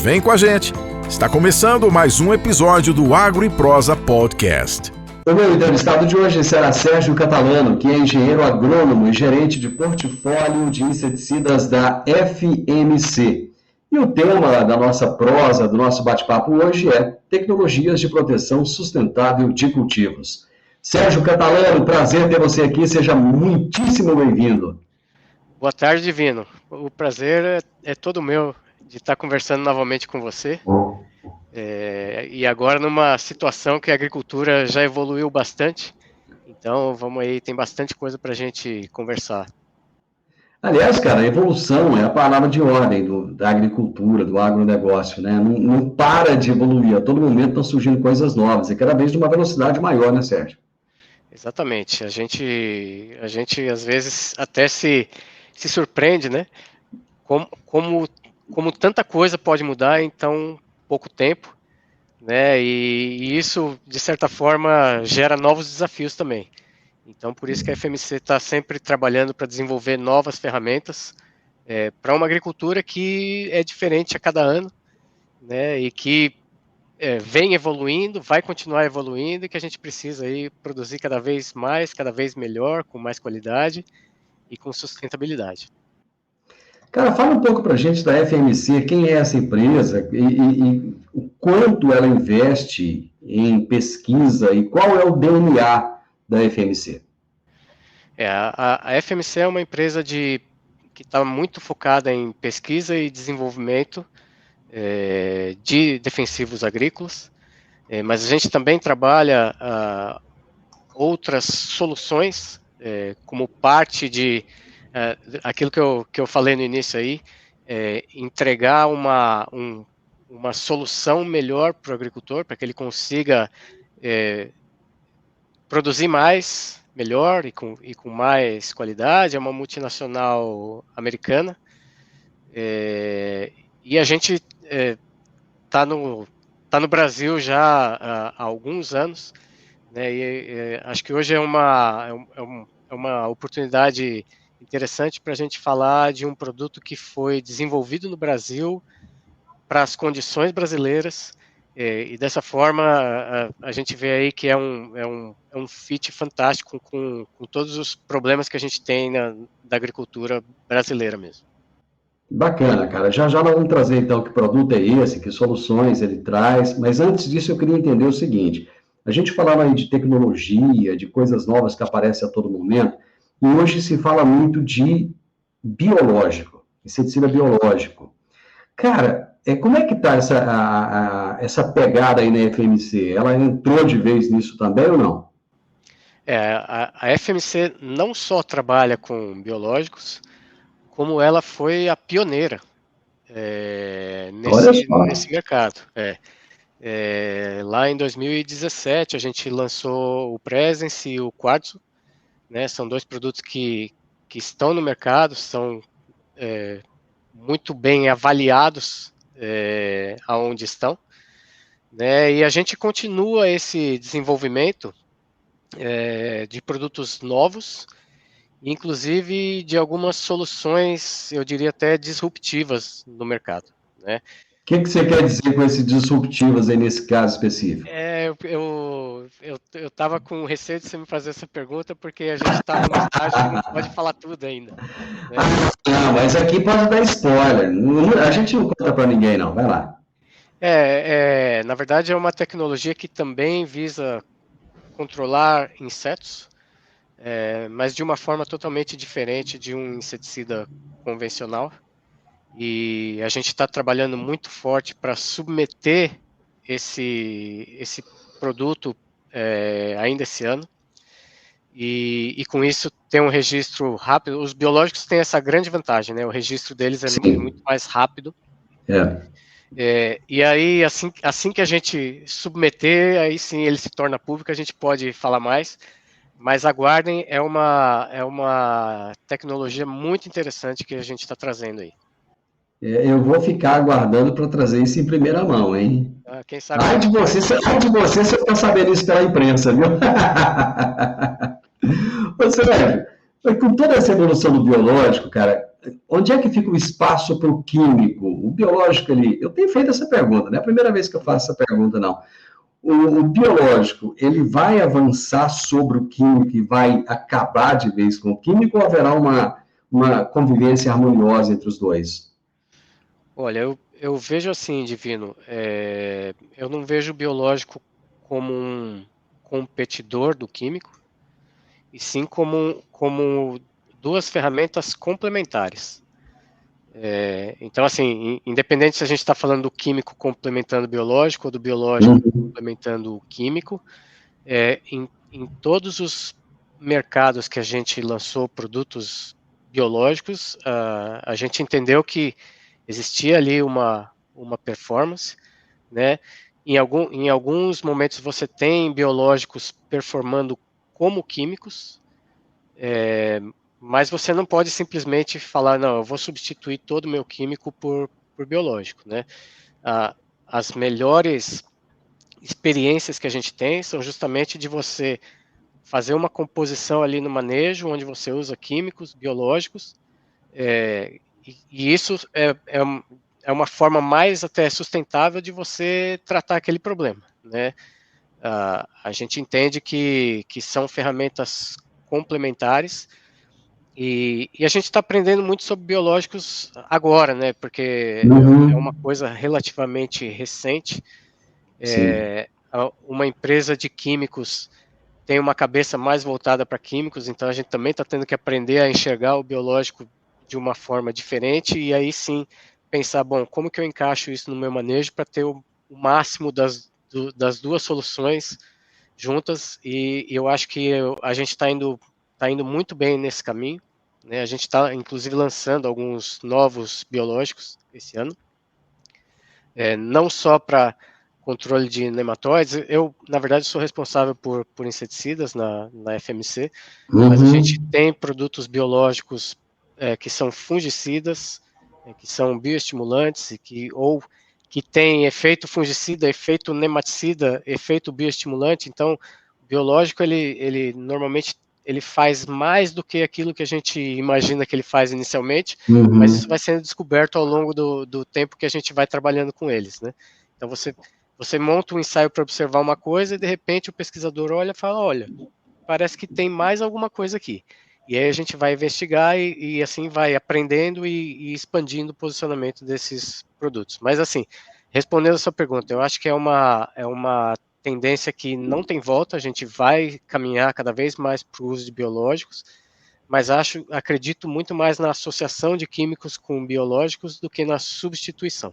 Vem com a gente! Está começando mais um episódio do Agro e Prosa Podcast. O meu entrevistado de hoje será Sérgio Catalano, que é engenheiro agrônomo e gerente de portfólio de inseticidas da FMC. E o tema da nossa prosa, do nosso bate-papo hoje é Tecnologias de Proteção Sustentável de Cultivos. Sérgio Catalano, prazer ter você aqui, seja muitíssimo bem-vindo. Boa tarde, Divino. O prazer é todo meu de estar conversando novamente com você. E agora numa situação que a agricultura já evoluiu bastante. Então, vamos aí, tem bastante coisa para a gente conversar. Aliás, cara, evolução é a palavra de ordem da agricultura, do agronegócio, né? Não para de evoluir, a todo momento estão surgindo coisas novas, e cada vez de uma velocidade maior, né, Sérgio? Exatamente. A gente às vezes até se surpreende, né? Como tanta coisa pode mudar em tão pouco tempo, né? E isso, de certa forma, gera novos desafios também. Então, por isso que a FMC está sempre trabalhando para desenvolver novas ferramentas para uma agricultura que é diferente a cada ano, né? E que vem evoluindo, vai continuar evoluindo, e que a gente precisa aí produzir cada vez mais, cada vez melhor, com mais qualidade e com sustentabilidade. Cara, fala um pouco para a gente da FMC, quem é essa empresa e o quanto ela investe em pesquisa e qual é o DNA da FMC? A FMC é uma empresa que está muito focada em pesquisa e desenvolvimento de defensivos agrícolas, mas a gente também trabalha outras soluções como parte de aquilo que eu falei no início aí, entregar uma solução melhor para o agricultor, para que ele consiga produzir mais, melhor e com mais qualidade. É uma multinacional americana, e a gente está no Brasil já há alguns anos, né, e acho que hoje é uma oportunidade interessante para a gente falar de um produto que foi desenvolvido no Brasil para as condições brasileiras, e dessa forma a gente vê aí que é um fit fantástico com todos os problemas que a gente tem da agricultura brasileira mesmo. Bacana, cara. Já nós vamos trazer então que produto é esse, que soluções ele traz, mas antes disso eu queria entender o seguinte: a gente falava aí de tecnologia, de coisas novas que aparecem a todo momento, e hoje se fala muito de biológico, inseticida biológico. Cara, como é que está essa pegada aí na FMC? Ela entrou de vez nisso também ou não? A FMC não só trabalha com biológicos, como ela foi a pioneira nesse mercado. Lá em 2017 a gente lançou o Presence e o Quartzo, né? São dois produtos que estão no mercado, são muito bem avaliados aonde estão, né? E a gente continua esse desenvolvimento de produtos novos, inclusive de algumas soluções, eu diria até disruptivas no mercado, né? O que você quer dizer com esses disruptivos aí nesse caso específico? Eu estava com receio de você me fazer essa pergunta, porque a gente está num estágio que não pode falar tudo ainda, né? Não, mas aqui pode dar spoiler. A gente não conta para ninguém, não. Vai lá. Na verdade, é uma tecnologia que também visa controlar insetos, mas de uma forma totalmente diferente de um inseticida convencional. E a gente está trabalhando muito forte para submeter esse produto ainda esse ano, e com isso ter um registro rápido. Os biológicos têm essa grande vantagem, né? O registro deles é muito mais rápido. E aí, assim que a gente submeter, aí sim ele se torna público, a gente pode falar mais. Mas aguardem, é uma tecnologia muito interessante que a gente está trazendo aí. Eu vou ficar aguardando para trazer isso em primeira mão, hein? Quem sabe... Ai de você se ficar sabendo isso pela imprensa, viu? Ô, Sérgio, com toda essa evolução do biológico, cara, onde é que fica o espaço para o químico? O biológico ali, eu tenho feito essa pergunta, não é a primeira vez que eu faço essa pergunta, não. O biológico, ele vai avançar sobre o químico e vai acabar de vez com o químico, ou haverá uma convivência harmoniosa entre os dois? Olha, eu vejo assim, Divino, eu não vejo o biológico como um competidor do químico, e sim como duas ferramentas complementares. Então, assim, independente se a gente está falando do químico complementando o biológico ou do biológico complementando o químico, em todos os mercados que a gente lançou produtos biológicos, a gente entendeu que existia ali uma performance, né? Em alguns momentos você tem biológicos performando como químicos, mas você não pode simplesmente falar, não, eu vou substituir todo o meu químico por biológico, né? As melhores experiências que a gente tem são justamente de você fazer uma composição ali no manejo, onde você usa químicos, biológicos, e isso é uma forma mais até sustentável de você tratar aquele problema, né? A gente entende que são ferramentas complementares, e a gente está aprendendo muito sobre biológicos agora, né? Porque é uma coisa relativamente recente. Uma empresa de químicos tem uma cabeça mais voltada para químicos, então a gente também está tendo que aprender a enxergar o biológico de uma forma diferente, e aí sim pensar, bom, como que eu encaixo isso no meu manejo para ter o máximo das duas soluções juntas, e eu acho que a gente está indo muito bem nesse caminho, né? A gente está, inclusive, lançando alguns novos biológicos esse ano, não só para controle de nematóides. Eu, na verdade, sou responsável por inseticidas na FMC, mas a gente tem produtos biológicos que são fungicidas, que são bioestimulantes, ou que têm efeito fungicida, efeito nematicida, efeito bioestimulante. Então, o biológico, ele normalmente ele faz mais do que aquilo que a gente imagina que ele faz inicialmente, mas isso vai sendo descoberto ao longo do tempo que a gente vai trabalhando com eles, né? Então, você monta um ensaio para observar uma coisa e, de repente, o pesquisador olha e fala, olha, parece que tem mais alguma coisa aqui. E aí a gente vai investigar e assim vai aprendendo e expandindo o posicionamento desses produtos. Mas, assim, respondendo a sua pergunta, eu acho que é uma tendência que não tem volta, a gente vai caminhar cada vez mais para o uso de biológicos, mas acredito muito mais na associação de químicos com biológicos do que na substituição.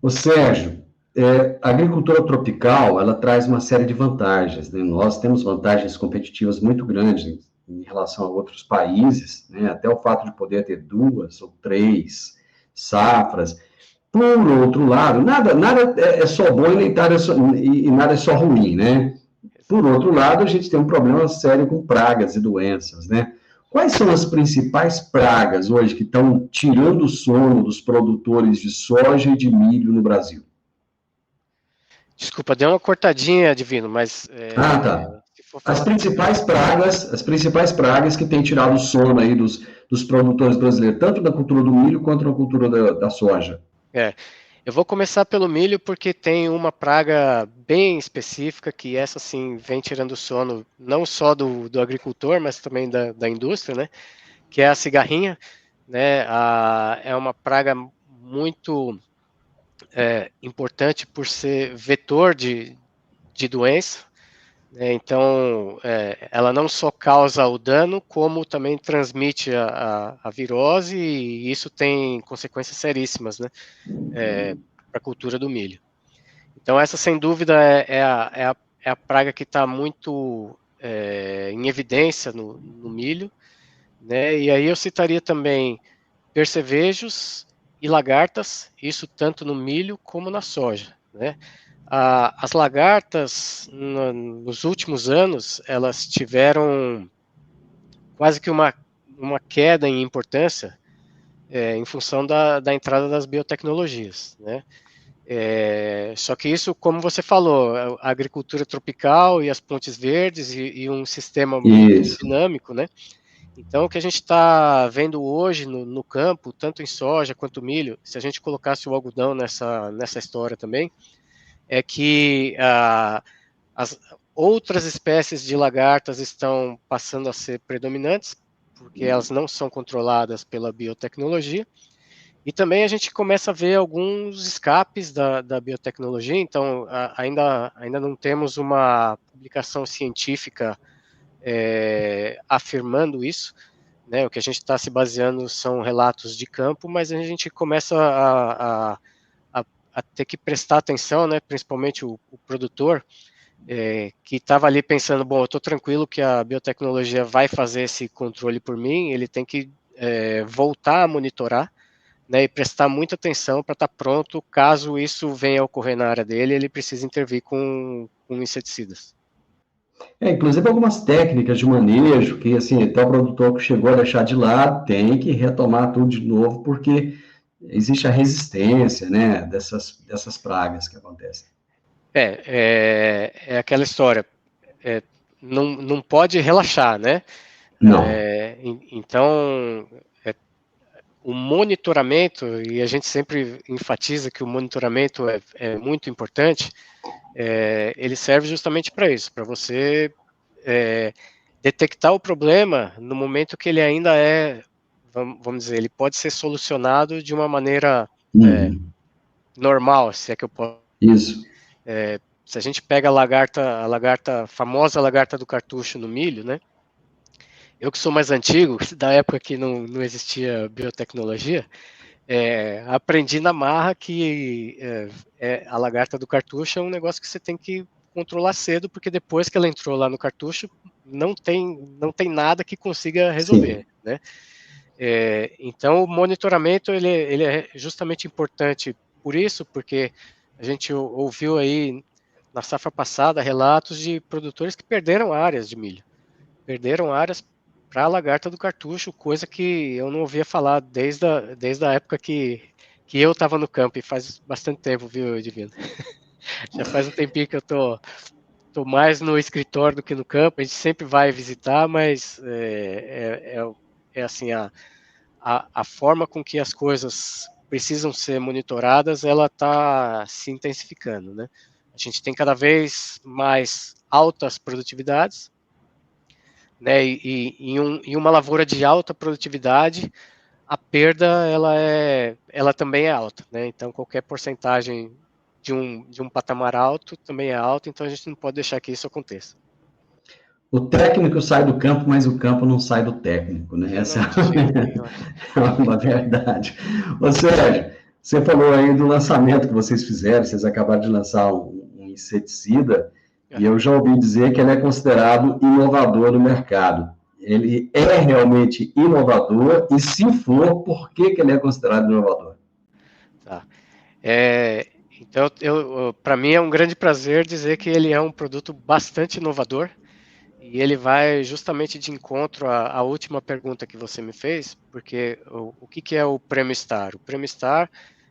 O Sérgio, a agricultura tropical, ela traz uma série de vantagens, né? Nós temos vantagens competitivas muito grandes em relação a outros países, né? Até o fato de poder ter 2 ou 3 safras. Por outro lado, nada é só bom e nada é só ruim, né? Por outro lado, a gente tem um problema sério com pragas e doenças, né? Quais são as principais pragas hoje que estão tirando o sono dos produtores de soja e de milho no Brasil? Desculpa, deu uma cortadinha, Divino, mas... Tá. As principais pragas que têm tirado o sono aí dos produtores brasileiros, tanto na cultura do milho quanto na cultura da soja. Eu vou começar pelo milho porque tem uma praga bem específica que essa sim vem tirando o sono não só do agricultor, mas também da indústria, né? Que é a cigarrinha, né? É uma praga muito importante por ser vetor de doença, né? Então, ela não só causa o dano, como também transmite a virose, e isso tem consequências seríssimas, né? Para a cultura do milho. Então, essa, sem dúvida, é a praga que está muito em evidência no milho, né? E aí eu citaria também percevejos e lagartas, isso tanto no milho como na soja, né? As lagartas, nos últimos anos, elas tiveram quase que uma queda em importância em função da entrada das biotecnologias, né? Só que isso, como você falou, a agricultura tropical e as pontes verdes e um sistema muito dinâmico, né? Então, o que a gente está vendo hoje no campo, tanto em soja quanto milho, se a gente colocasse o algodão nessa história também, é que as outras espécies de lagartas estão passando a ser predominantes, porque elas não são controladas pela biotecnologia, e também a gente começa a ver alguns escapes da biotecnologia, então ainda não temos uma publicação científica afirmando isso, né? O que a gente está se baseando são relatos de campo, mas a gente começa a ter que prestar atenção, né? Principalmente o produtor, que estava ali pensando, bom, eu estou tranquilo que a biotecnologia vai fazer esse controle por mim, ele tem que voltar a monitorar, né, e prestar muita atenção para estar pronto, caso isso venha a ocorrer na área dele, ele precisa intervir com inseticidas. Inclusive algumas técnicas de manejo que, assim, até o produtor que chegou a deixar de lado tem que retomar tudo de novo, porque existe a resistência, né, dessas pragas que acontecem. É aquela história, não pode relaxar, né? Não. Então, o monitoramento, e a gente sempre enfatiza que o monitoramento é muito importante, ele serve justamente para isso, para você detectar o problema no momento que ele ainda vamos dizer, ele pode ser solucionado de uma maneira normal, se é que eu posso. Isso. Se a gente pega a famosa lagarta do cartucho no milho, né? Eu que sou mais antigo, da época que não existia biotecnologia, aprendi na marra que a lagarta do cartucho é um negócio que você tem que controlar cedo, porque depois que ela entrou lá no cartucho, não tem nada que consiga resolver, né? Então, o monitoramento ele é justamente importante por isso, porque a gente ouviu aí na safra passada relatos de produtores que perderam áreas de milho, perderam áreas para a lagarta do cartucho, coisa que eu não ouvia falar desde a época que eu estava no campo, e faz bastante tempo, viu, Divino? Já faz um tempinho que eu tô mais no escritório do que no campo, a gente sempre vai visitar, mas assim, a forma com que as coisas precisam ser monitoradas, ela está se intensificando, né? A gente tem cada vez mais altas produtividades, né? E em uma lavoura de alta produtividade, a perda ela também é alta, né? Então qualquer porcentagem de um patamar alto também é alto, então a gente não pode deixar que isso aconteça. O técnico sai do campo, mas o campo não sai do técnico, né? Essa é uma verdade. Ô Sérgio, você falou aí do lançamento que vocês fizeram, vocês acabaram de lançar um inseticida, e eu já ouvi dizer que ele é considerado inovador no mercado. Ele é realmente inovador, e se for, por que ele é considerado inovador? Tá. Então, para mim é um grande prazer dizer que ele é um produto bastante inovador, e ele vai justamente de encontro à última pergunta que você me fez, porque o que é o Prêmio Star? O Prêmio Star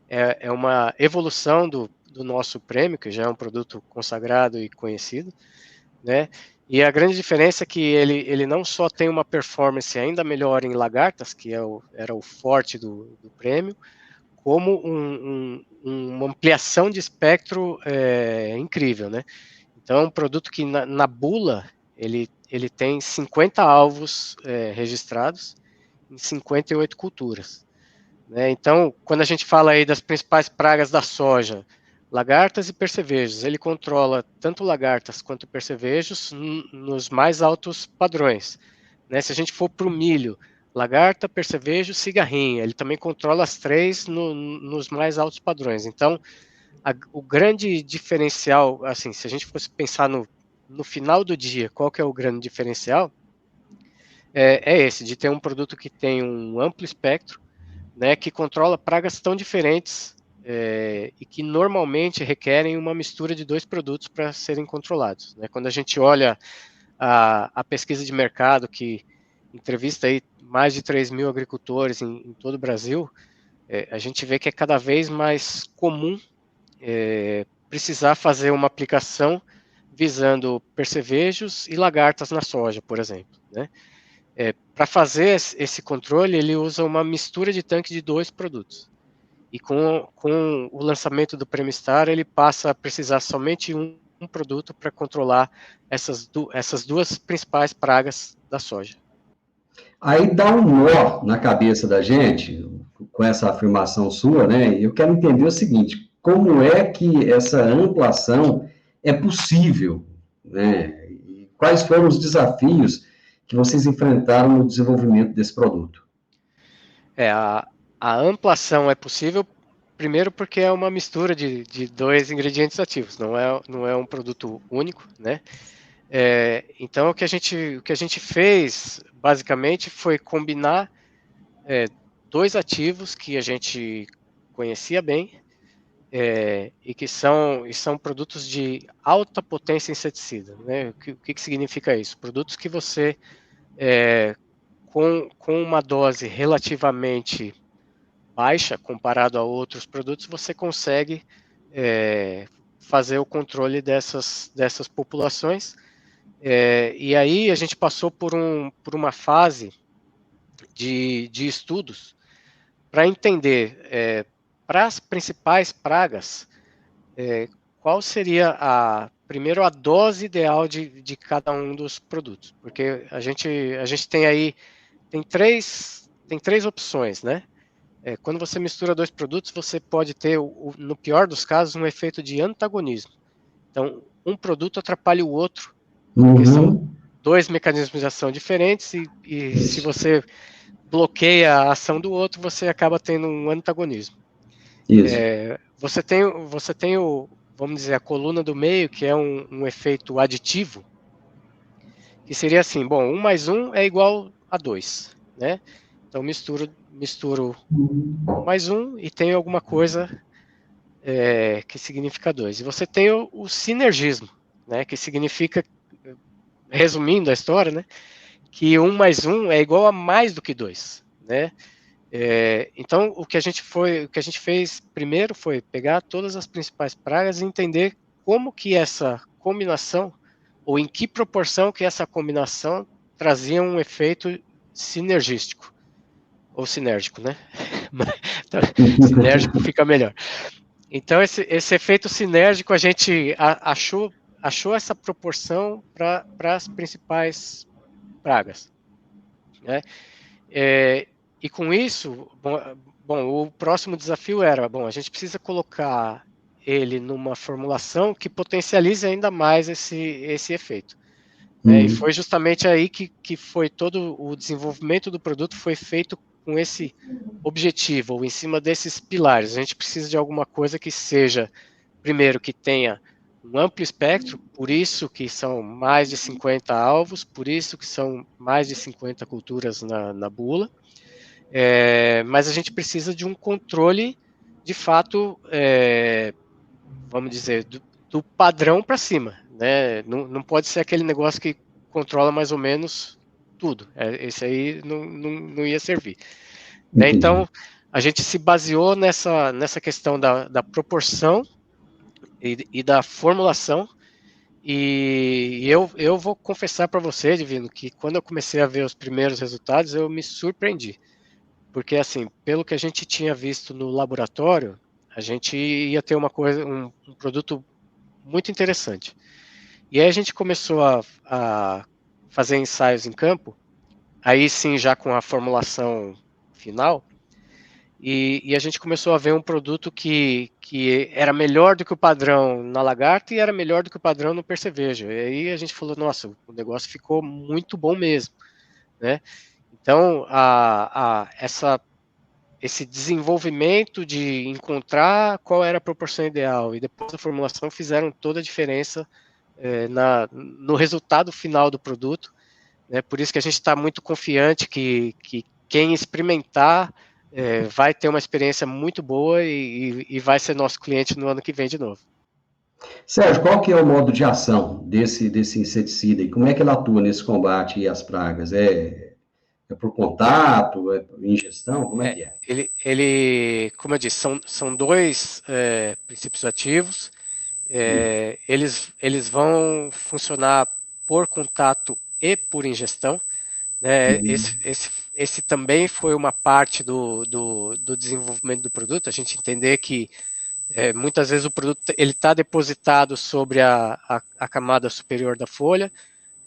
é uma evolução do nosso prêmio, que já é um produto consagrado e conhecido, né? E a grande diferença é que ele não só tem uma performance ainda melhor em lagartas, que era o forte do prêmio, como uma ampliação de espectro incrível, né? Então, é um produto que na bula, ele tem 50 alvos registrados em 58 culturas, né? Então, quando a gente fala aí das principais pragas da soja, lagartas e percevejos, ele controla tanto lagartas quanto percevejos nos mais altos padrões, né? Se a gente for para o milho, lagarta, percevejo, cigarrinha, ele também controla as três nos mais altos padrões. Então, o grande diferencial, assim, se a gente fosse pensar no final do dia, qual que é o grande diferencial? É esse, de ter um produto que tem um amplo espectro, né, que controla pragas tão diferentes e que normalmente requerem uma mistura de dois produtos para serem controlados, né? Quando a gente olha a pesquisa de mercado, que entrevista aí mais de 3 mil agricultores em todo o Brasil, a gente vê que é cada vez mais comum precisar fazer uma aplicação visando percevejos e lagartas na soja, por exemplo, né? para fazer esse controle, ele usa uma mistura de tanque de 2 produtos. E com o lançamento do Prêmio Star, ele passa a precisar somente um produto para controlar essas duas principais pragas da soja. Aí dá um nó na cabeça da gente, com essa afirmação sua, né? Eu quero entender o seguinte, como é que essa ampliação é possível, né? E quais foram os desafios que vocês enfrentaram no desenvolvimento desse produto? A ampliação é possível, primeiro porque é uma mistura de 2 ingredientes ativos, não é um produto único, né? Então, o que a gente fez, basicamente, foi combinar 2 ativos que a gente conhecia bem, e que são produtos de alta potência inseticida, né? O que significa isso? Produtos que você, com uma dose relativamente baixa, comparado a outros produtos, você consegue fazer o controle dessas populações. E aí a gente passou por uma fase de estudos para entender, para as principais pragas, qual seria primeiro a dose ideal de cada um dos produtos, porque a gente tem aí tem três opções, né? Quando você mistura 2 produtos, você pode ter, no pior dos casos, um efeito de antagonismo. Então, um produto atrapalha o outro, porque são 2 mecanismos de ação diferentes, e se você bloqueia a ação do outro, você acaba tendo um antagonismo. Isso. Você tem vamos dizer, a coluna do meio, que é um efeito aditivo, que seria assim, bom, 1 mais 1 é igual a 2, né? Então, misturo 1 mais 1 e tenho alguma coisa que significa 2. E você tem o sinergismo, né? Que significa, resumindo a história, né? Que 1 mais 1 é igual a mais do que 2, né? Então, o que a gente fez primeiro foi pegar todas as principais pragas e entender como que essa combinação, ou em que proporção que essa combinação trazia um efeito sinergístico, ou sinérgico, né? Sinérgico fica melhor. Então, esse efeito sinérgico, a gente achou essa proporção para as principais pragas, né? E com isso, bom, o próximo desafio era, a gente precisa colocar ele numa formulação que potencialize ainda mais esse efeito. E foi justamente aí que foi todo o desenvolvimento do produto foi feito com esse objetivo, ou em cima desses pilares. A gente precisa de alguma coisa que seja, primeiro, que tenha um amplo espectro, por isso que são mais de 50 alvos, por isso que são mais de 50 culturas na bula, mas a gente precisa de um controle, de fato, vamos dizer, do padrão para cima, né? Não pode ser aquele negócio que controla mais ou menos tudo. Esse aí não ia servir. Né? Então, a gente se baseou nessa questão da proporção e da formulação. E eu vou confessar para você, Divino, que quando eu comecei a ver os primeiros resultados, eu me surpreendi. Porque, assim, pelo que a gente tinha visto no laboratório, a gente ia ter um produto muito interessante. E aí a gente começou a fazer ensaios em campo, aí sim já com a formulação final, e a gente começou a ver um produto que era melhor do que o padrão na lagarta e era melhor do que o padrão no percevejo. E aí a gente falou, nossa, o negócio ficou muito bom mesmo, né? Então, esse desenvolvimento de encontrar qual era a proporção ideal e depois da formulação fizeram toda a diferença no resultado final do produto, né? Por isso que a gente está muito confiante que quem experimentar vai ter uma experiência muito boa e vai ser nosso cliente no ano que vem de novo. Sérgio, qual que é o modo de ação desse inseticida e como é que ele atua nesse combate às pragas? É por contato, é por ingestão, como é que é? Ele, como eu disse, são 2 princípios ativos. Eles vão funcionar por contato e por ingestão, né? Esse também foi uma parte do desenvolvimento do produto, a gente entender que muitas vezes o produto ele está depositado sobre a camada superior da folha,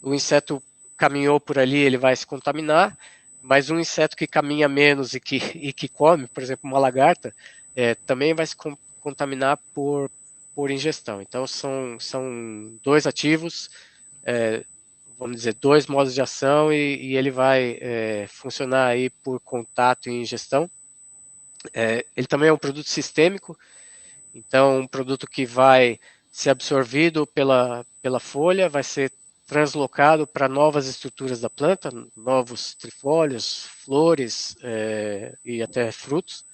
o inseto caminhou por ali, ele vai se contaminar, mas um inseto que caminha menos e que come, por exemplo, uma lagarta, também vai se contaminar por ingestão. Então, são dois ativos, vamos dizer, dois modos de ação, e ele vai funcionar aí por contato e ingestão. Ele também é um produto sistêmico, então, um produto que vai ser absorvido pela folha, vai ser translocado para novas estruturas da planta, novos trifólios, flores e até frutos,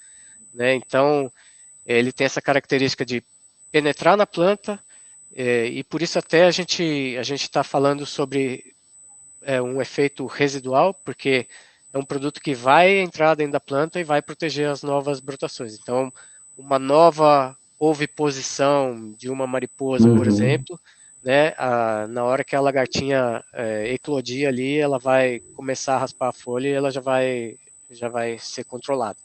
né? Então, ele tem essa característica de penetrar na planta, e por isso até a gente está falando sobre um efeito residual, porque é um produto que vai entrar dentro da planta e vai proteger as novas brotações. Então, uma nova oviposição de uma mariposa, por exemplo, né, na hora que a lagartinha eclodir ali, ela vai começar a raspar a folha e ela já vai ser controlada.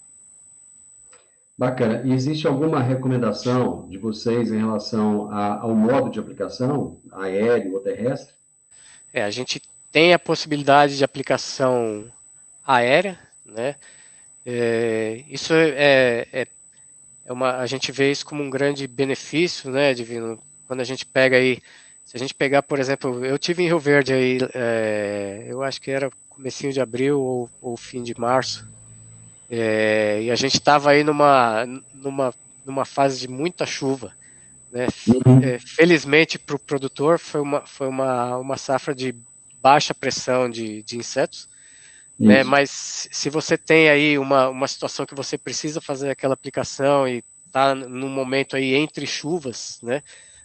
Bacana. E existe alguma recomendação de vocês em relação ao modo de aplicação, aéreo ou terrestre? A gente tem a possibilidade de aplicação aérea, né? Isso a gente vê isso como um grande benefício, né, Divino? Quando a gente pega aí, se a gente pegar, por exemplo, eu tive em Rio Verde aí, eu acho que era comecinho de abril ou fim de março, e a gente estava aí numa fase de muita chuva, né? Felizmente para o produtor foi uma safra de baixa pressão de insetos, né? Mas se você tem aí uma situação que você precisa fazer aquela aplicação e está num momento aí entre chuvas, né?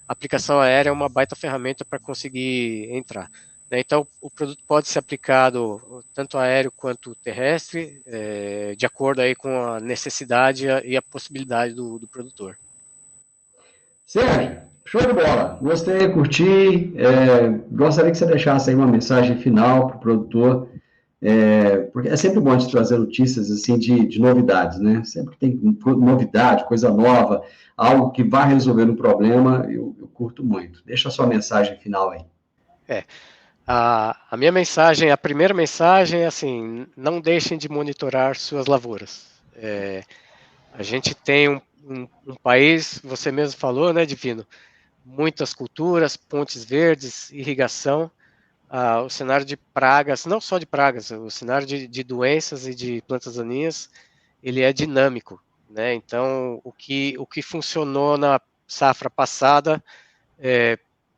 A aplicação aérea é uma baita ferramenta para conseguir entrar, né? Então, o produto pode ser aplicado tanto aéreo quanto terrestre, de acordo aí com a necessidade e a possibilidade do produtor. Sérgio, show de bola. Gostei, curti. Gostaria que você deixasse aí uma mensagem final para o produtor, porque é sempre bom a gente trazer notícias assim de novidades, né? Sempre tem novidade, coisa nova, algo que vai resolver um problema, eu curto muito. Deixa a sua mensagem final aí. A minha mensagem, a primeira mensagem é assim: não deixem de monitorar suas lavouras. A gente tem um país, você mesmo falou, né, Divino? Muitas culturas, pontes verdes, irrigação. O cenário de pragas, não só de pragas, o cenário de doenças e de plantas daninhas, ele é dinâmico, né? Então, o que funcionou na safra passada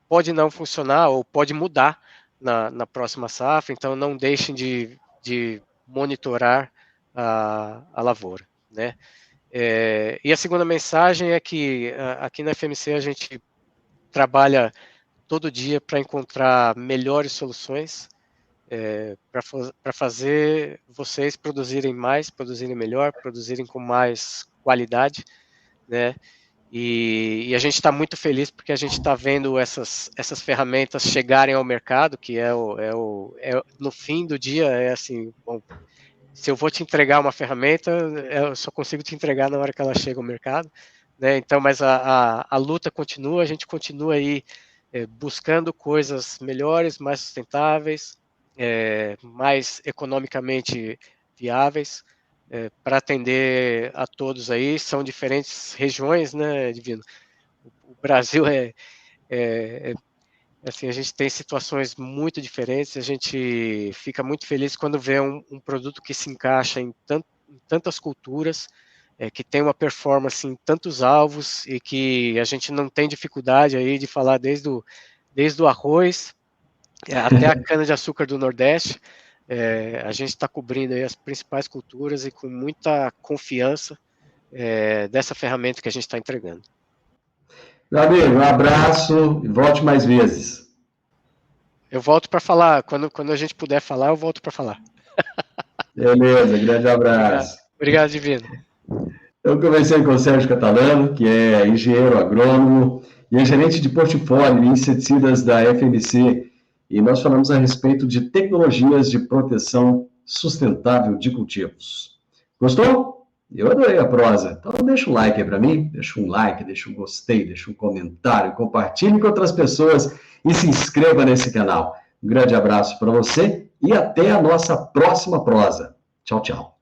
pode não funcionar ou pode mudar na próxima safra, então não deixem de monitorar a lavoura, né? E a segunda mensagem é que aqui na FMC a gente trabalha todo dia para encontrar melhores soluções para fazer vocês produzirem mais, produzirem melhor, produzirem com mais qualidade, né? E a gente está muito feliz porque a gente está vendo essas ferramentas chegarem ao mercado, que no fim do dia é assim, bom, se eu vou te entregar uma ferramenta, eu só consigo te entregar na hora que ela chega ao mercado, né? Então, mas a luta continua, a gente continua aí buscando coisas melhores, mais sustentáveis, mais economicamente viáveis, para atender a todos aí. São diferentes regiões, né, Divino? O Brasil assim, a gente tem situações muito diferentes, a gente fica muito feliz quando vê um produto que se encaixa em tantas culturas, que tem uma performance em tantos alvos e que a gente não tem dificuldade aí de falar desde o arroz até a cana-de-açúcar do Nordeste. A gente está cobrindo aí as principais culturas e com muita confiança dessa ferramenta que a gente está entregando. Meu amigo, um abraço e volte mais vezes. Eu volto para falar, quando a gente puder falar, eu volto para falar. Beleza, grande abraço. Obrigado, Divino. Eu conversei com o Sérgio Catalano, que é engenheiro agrônomo e é gerente de portfólio em inseticidas da FMC. e nós falamos a respeito de tecnologias de proteção sustentável de cultivos. Gostou? Eu adorei a prosa. Então deixa um like aí para mim, deixa um like, deixa um gostei, deixa um comentário, compartilhe com outras pessoas e se inscreva nesse canal. Um grande abraço para você e até a nossa próxima prosa. Tchau, tchau.